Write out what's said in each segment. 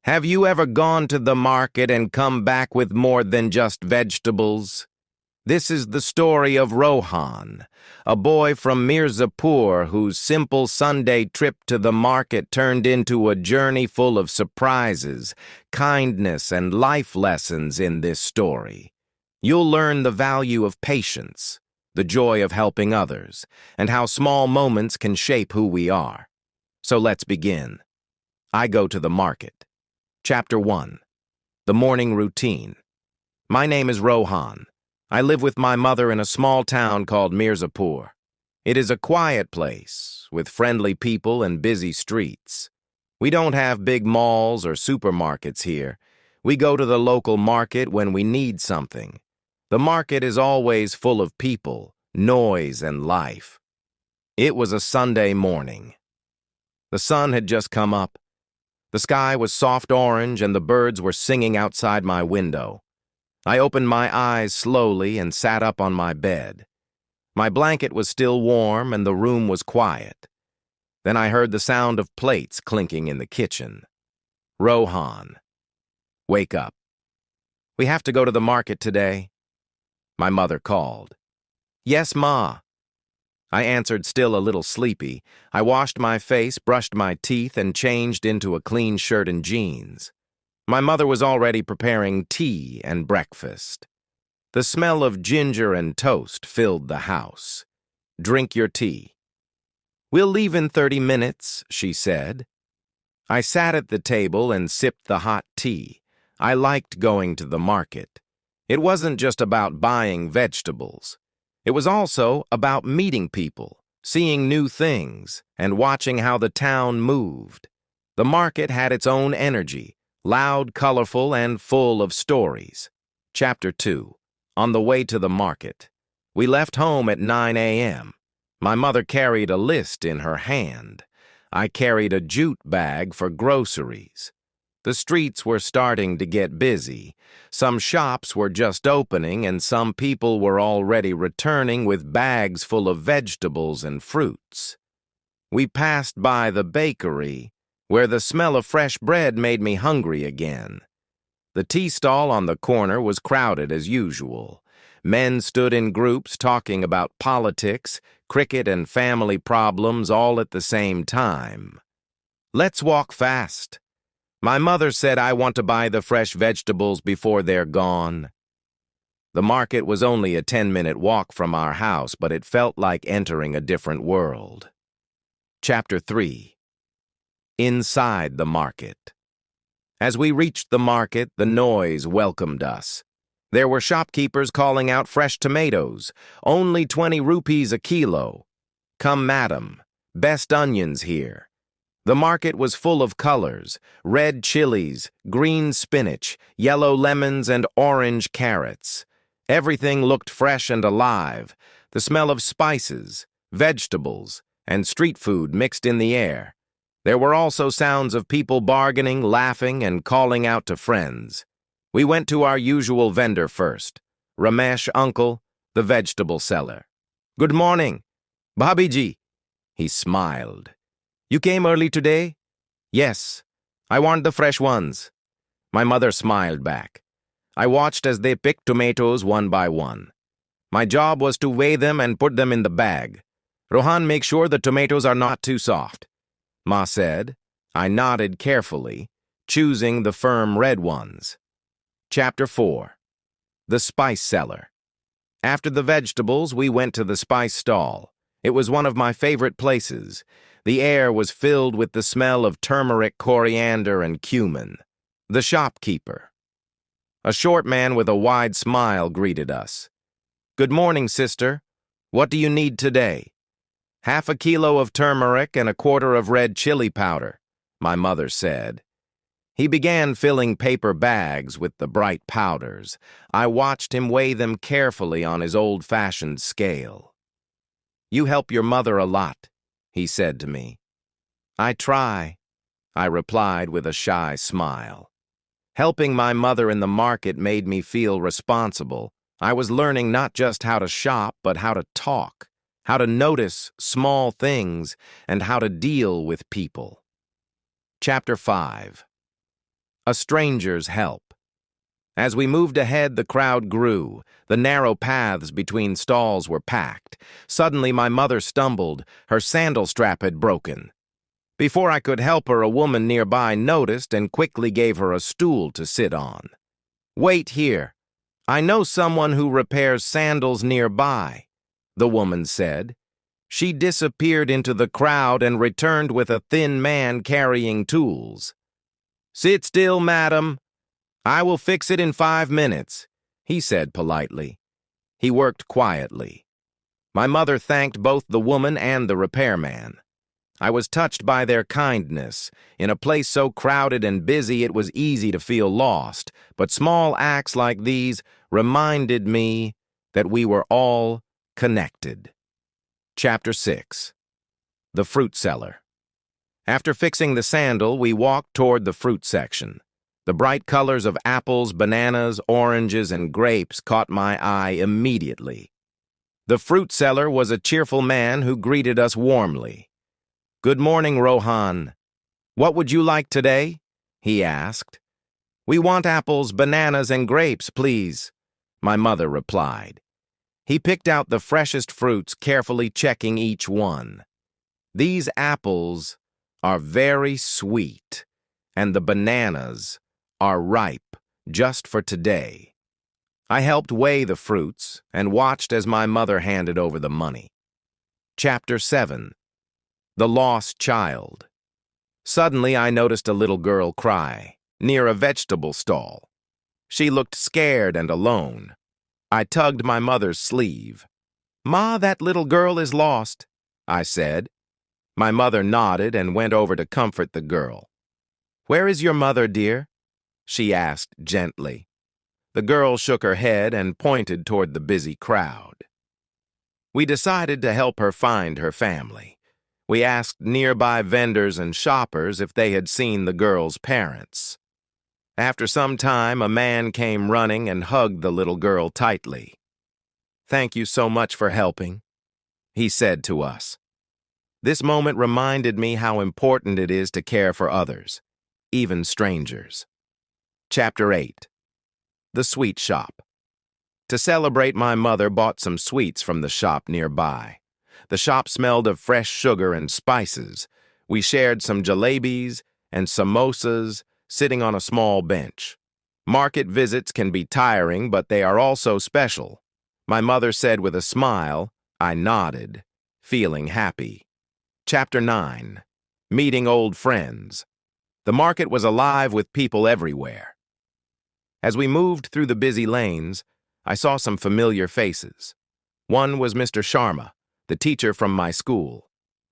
Have you ever gone to the market and come back with more than just vegetables? This is the story of Rohan, a boy from Mirzapur whose simple Sunday trip to the market turned into a journey full of surprises, kindness, and life lessons in this story. You'll learn the value of patience, the joy of helping others, and how small moments can shape who we are. So let's begin. I go to the market. Chapter 1. The Morning Routine. My name is Rohan. I live with my mother in a small town called Mirzapur. It is a quiet place, with friendly people and busy streets. We don't have big malls or supermarkets here. We go to the local market when we need something. The market is always full of people, noise, and life. It was a Sunday morning. The sun had just come up. The sky was soft orange and the birds were singing outside my window. I opened my eyes slowly and sat up on my bed. My blanket was still warm and the room was quiet. Then I heard the sound of plates clinking in the kitchen. Rohan, wake up. We have to go to the market today. My mother called. Yes, Ma. I answered, still a little sleepy. I washed my face, brushed my teeth, and changed into a clean shirt and jeans. My mother was already preparing tea and breakfast. The smell of ginger and toast filled the house. Drink your tea. We'll leave in 30 minutes, she said. I sat at the table and sipped the hot tea. I liked going to the market. It wasn't just about buying vegetables. It was also about meeting people, seeing new things, and watching how the town moved. The market had its own energy, loud, colorful, and full of stories. Chapter 2. On the way to the market. We left home at 9 a.m. My mother carried a list in her hand. I carried a jute bag for groceries. The streets were starting to get busy. Some shops were just opening and some people were already returning with bags full of vegetables and fruits. We passed by the bakery, where the smell of fresh bread made me hungry again. The tea stall on the corner was crowded as usual. Men stood in groups talking about politics, cricket, and family problems all at the same time. Let's walk fast. My mother said I want to buy the fresh vegetables before they're gone. The market was only a 10-minute walk from our house, but it felt like entering a different world. Chapter 3. Inside the market. As we reached the market, the noise welcomed us. There were shopkeepers calling out fresh tomatoes, only 20 rupees a kilo. Come, madam, best onions here. The market was full of colors, red chilies, green spinach, yellow lemons, and orange carrots. Everything looked fresh and alive, the smell of spices, vegetables, and street food mixed in the air. There were also sounds of people bargaining, laughing, and calling out to friends. We went to our usual vendor first, Ramesh uncle, the vegetable seller. Good morning, Bhabiji. He smiled. You came early today? Yes, I want the fresh ones. My mother smiled back. I watched as they picked tomatoes one by one. My job was to weigh them and put them in the bag. Rohan, make sure the tomatoes are not too soft. Ma said. I nodded carefully, choosing the firm red ones. Chapter 4. The Spice Seller. After the vegetables, we went to the spice stall. It was one of my favorite places. The air was filled with the smell of turmeric, coriander, and cumin. The shopkeeper. A short man with a wide smile greeted us. Good morning, sister. What do you need today? Half a kilo of turmeric and a quarter of red chili powder, my mother said. He began filling paper bags with the bright powders. I watched him weigh them carefully on his old-fashioned scale. You help your mother a lot, he said to me. I try, I replied with a shy smile. Helping my mother in the market made me feel responsible. I was learning not just how to shop, but how to talk, how to notice small things, and how to deal with people. Chapter 5. A stranger's help. As we moved ahead, the crowd grew. The narrow paths between stalls were packed. Suddenly, my mother stumbled. Her sandal strap had broken. Before I could help her, a woman nearby noticed and quickly gave her a stool to sit on. "Wait here. I know someone who repairs sandals nearby," the woman said. She disappeared into the crowd and returned with a thin man carrying tools. "Sit still, madam. I will fix it in 5 minutes," he said politely. He worked quietly. My mother thanked both the woman and the repairman. I was touched by their kindness. In a place so crowded and busy, it was easy to feel lost, but small acts like these reminded me that we were all connected. Chapter 6. The Fruit Seller. After fixing the sandal, we walked toward the fruit section. The bright colors of apples, bananas, oranges, and grapes caught my eye immediately. The fruit seller was a cheerful man who greeted us warmly. "Good morning, Rohan. What would you like today?" he asked. "We want apples, bananas, and grapes, please," my mother replied. He picked out the freshest fruits, carefully checking each one. "These apples are very sweet, and the bananas are ripe just for today." I helped weigh the fruits and watched as my mother handed over the money. Chapter 7. The Lost Child. Suddenly, I noticed a little girl cry near a vegetable stall. She looked scared and alone. I tugged my mother's sleeve. "Ma, that little girl is lost," I said. My mother nodded and went over to comfort the girl. "Where is your mother, dear?" she asked gently. The girl shook her head and pointed toward the busy crowd. We decided to help her find her family. We asked nearby vendors and shoppers if they had seen the girl's parents. After some time, a man came running and hugged the little girl tightly. "Thank you so much for helping," he said to us. This moment reminded me how important it is to care for others, even strangers. Chapter 8. The Sweet Shop. To celebrate, my mother bought some sweets from the shop nearby. The shop smelled of fresh sugar and spices. We shared some jalebis and samosas, sitting on a small bench. Market visits can be tiring, but they are also special. My mother said with a smile. I nodded, feeling happy. Chapter 9. Meeting Old Friends. The market was alive with people everywhere. As we moved through the busy lanes, I saw some familiar faces. One was Mr. Sharma, the teacher from my school.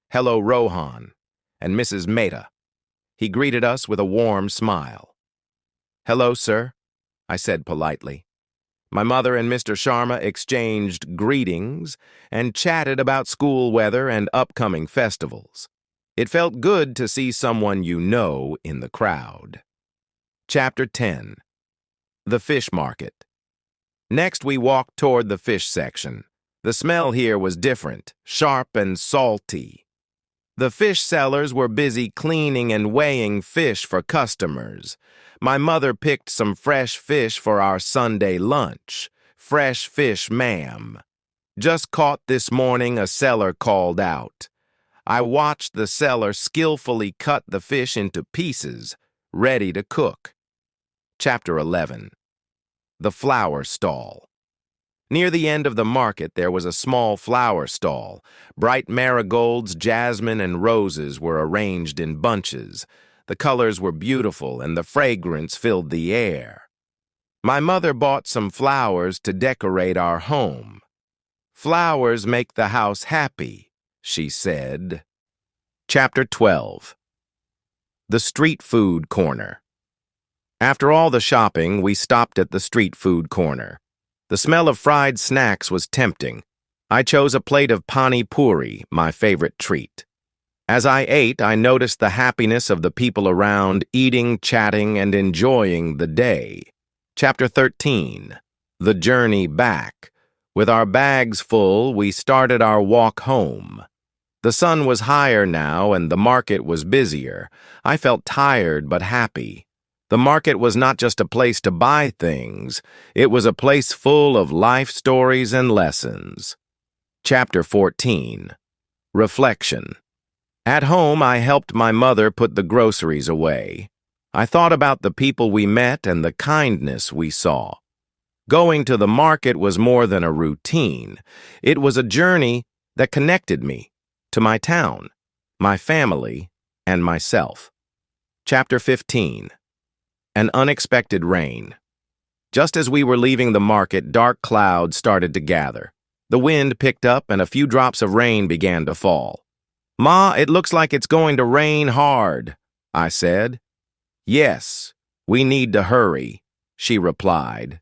"Hello, Rohan," and Mrs. Mehta. He greeted us with a warm smile. "Hello, sir," I said politely. My mother and Mr. Sharma exchanged greetings and chatted about school weather and upcoming festivals. It felt good to see someone you know in the crowd. Chapter 10. The Fish Market. Next, we walked toward the fish section. The smell here was different, sharp and salty. The fish sellers were busy cleaning and weighing fish for customers. My mother picked some fresh fish for our Sunday lunch. "Fresh fish, ma'am." "Just caught this morning," a seller called out. I watched the seller skillfully cut the fish into pieces, ready to cook. Chapter 11. The Flower Stall. Near the end of the market, there was a small flower stall. Bright marigolds, jasmine, and roses were arranged in bunches. The colors were beautiful, and the fragrance filled the air. My mother bought some flowers to decorate our home. "Flowers make the house happy," she said. Chapter 12. The Street Food Corner. After all the shopping, we stopped at the street food corner. The smell of fried snacks was tempting. I chose a plate of pani puri, my favorite treat. As I ate, I noticed the happiness of the people around, eating, chatting, and enjoying the day. Chapter 13. The Journey Back. With our bags full, we started our walk home. The sun was higher now, and the market was busier. I felt tired but happy. The market was not just a place to buy things, it was a place full of life stories and lessons. Chapter 14. Reflection. At home, I helped my mother put the groceries away. I thought about the people we met and the kindness we saw. Going to the market was more than a routine. It was a journey that connected me to my town, my family, and myself. Chapter 15. An unexpected rain. Just as we were leaving the market, dark clouds started to gather. The wind picked up and a few drops of rain began to fall. "Ma, it looks like it's going to rain hard," I said. "Yes, we need to hurry," she replied.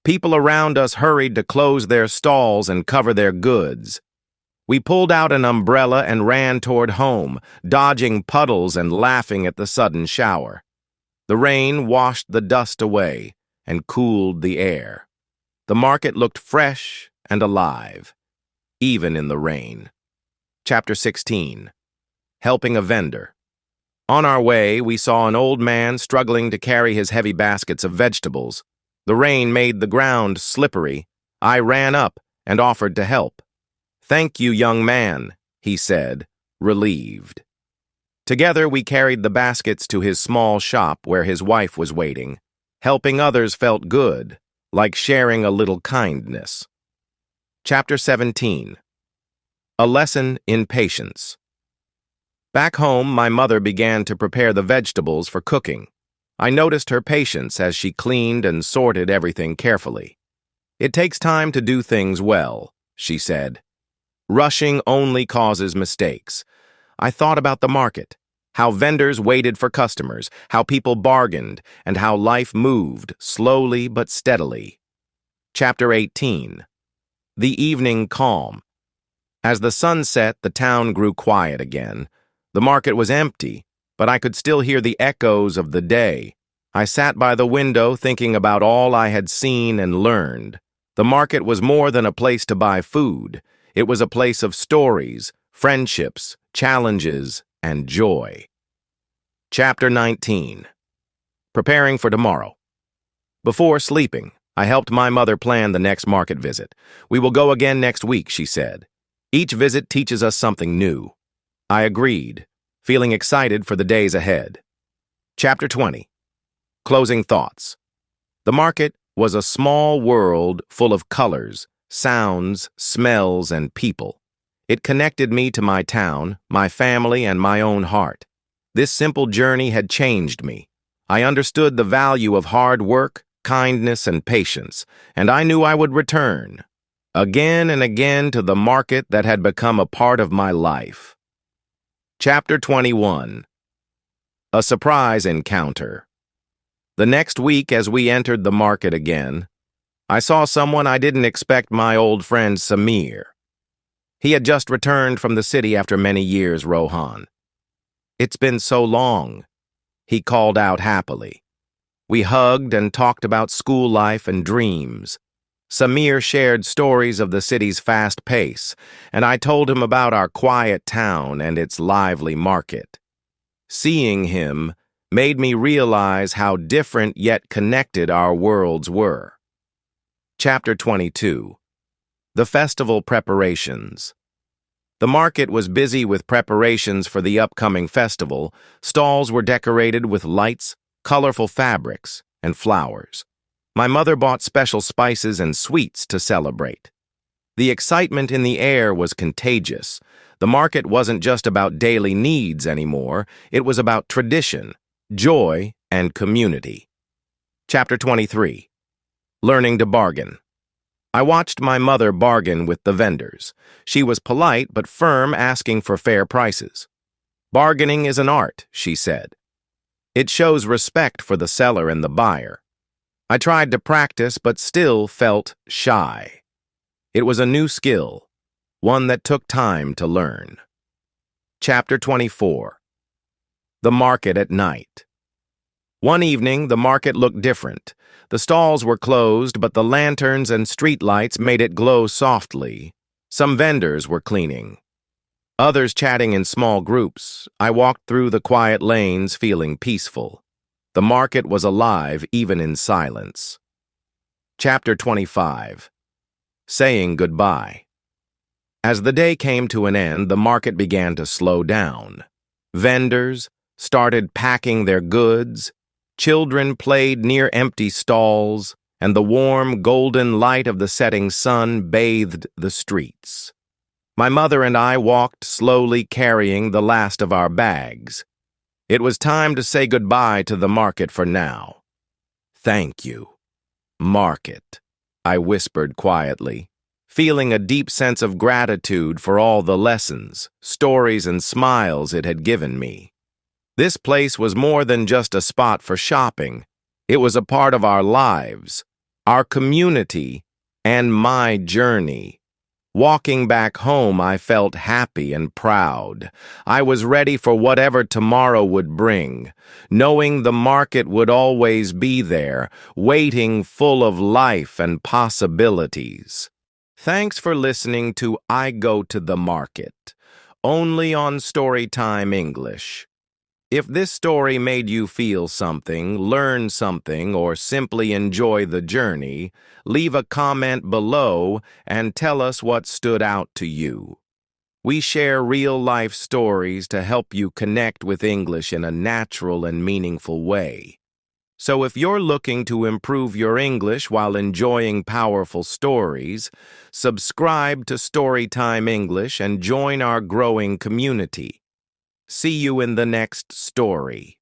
People around us hurried to close their stalls and cover their goods. We pulled out an umbrella and ran toward home, dodging puddles and laughing at the sudden shower. The rain washed the dust away and cooled the air. The market looked fresh and alive, even in the rain. Chapter 16. Helping a vendor. On our way, we saw an old man struggling to carry his heavy baskets of vegetables. The rain made the ground slippery. I ran up and offered to help. "Thank you, young man," he said, relieved. Together, we carried the baskets to his small shop where his wife was waiting. Helping others felt good, like sharing a little kindness. Chapter 17. A lesson in patience. Back home, my mother began to prepare the vegetables for cooking. I noticed her patience as she cleaned and sorted everything carefully. "It takes time to do things well," she said. "Rushing only causes mistakes." I thought about the market, how vendors waited for customers, how people bargained, and how life moved slowly but steadily. Chapter 18. The evening calm. As the sun set, the town grew quiet again. The market was empty, but I could still hear the echoes of the day. I sat by the window thinking about all I had seen and learned. The market was more than a place to buy food. It was a place of stories, friendships, challenges, and joy. Chapter 19. Preparing for tomorrow. Before sleeping, I helped my mother plan the next market visit. "We will go again next week," she said. "Each visit teaches us something new." I agreed, feeling excited for the days ahead. Chapter 20. Closing thoughts. The market was a small world full of colors, sounds, smells, and people. It connected me to my town, my family, and my own heart. This simple journey had changed me. I understood the value of hard work, kindness, and patience, and I knew I would return, again and again, to the market that had become a part of my life. Chapter 21. A surprise encounter. The next week, as we entered the market again, I saw someone I didn't expect, my old friend Samir. He had just returned from the city after many years, Rohan. "It's been so long," he called out happily. We hugged and talked about school life and dreams. Samir shared stories of the city's fast pace, and I told him about our quiet town and its lively market. Seeing him made me realize how different yet connected our worlds were. Chapter 22. The festival preparations. The market was busy with preparations for the upcoming festival. Stalls were decorated with lights, colorful fabrics, and flowers. My mother bought special spices and sweets to celebrate. The excitement in the air was contagious. The market wasn't just about daily needs anymore. It was about tradition, joy, and community. Chapter 23. Learning to bargain. I watched my mother bargain with the vendors. She was polite but firm, asking for fair prices. "Bargaining is an art," she said. "It shows respect for the seller and the buyer." I tried to practice but still felt shy. It was a new skill, one that took time to learn. Chapter 24. The market at night. One evening, the market looked different. The stalls were closed, but the lanterns and street lights made it glow softly. Some vendors were cleaning, others chatting in small groups. I walked through the quiet lanes feeling peaceful. The market was alive even in silence. Chapter 25. Saying Goodbye. As the day came to an end, the market began to slow down. Vendors started packing their goods, children played near empty stalls, and the warm, golden light of the setting sun bathed the streets. My mother and I walked slowly, carrying the last of our bags. It was time to say goodbye to the market for now. "Thank you, market," I whispered quietly, feeling a deep sense of gratitude for all the lessons, stories, and smiles it had given me. This place was more than just a spot for shopping. It was a part of our lives, our community, and my journey. Walking back home, I felt happy and proud. I was ready for whatever tomorrow would bring, knowing the market would always be there, waiting, full of life and possibilities. Thanks for listening to I Go to the Market, only on StoryTime English. If this story made you feel something, learn something, or simply enjoy the journey, leave a comment below and tell us what stood out to you. We share real-life stories to help you connect with English in a natural and meaningful way. So if you're looking to improve your English while enjoying powerful stories, subscribe to StoryTime English and join our growing community. See you in the next story.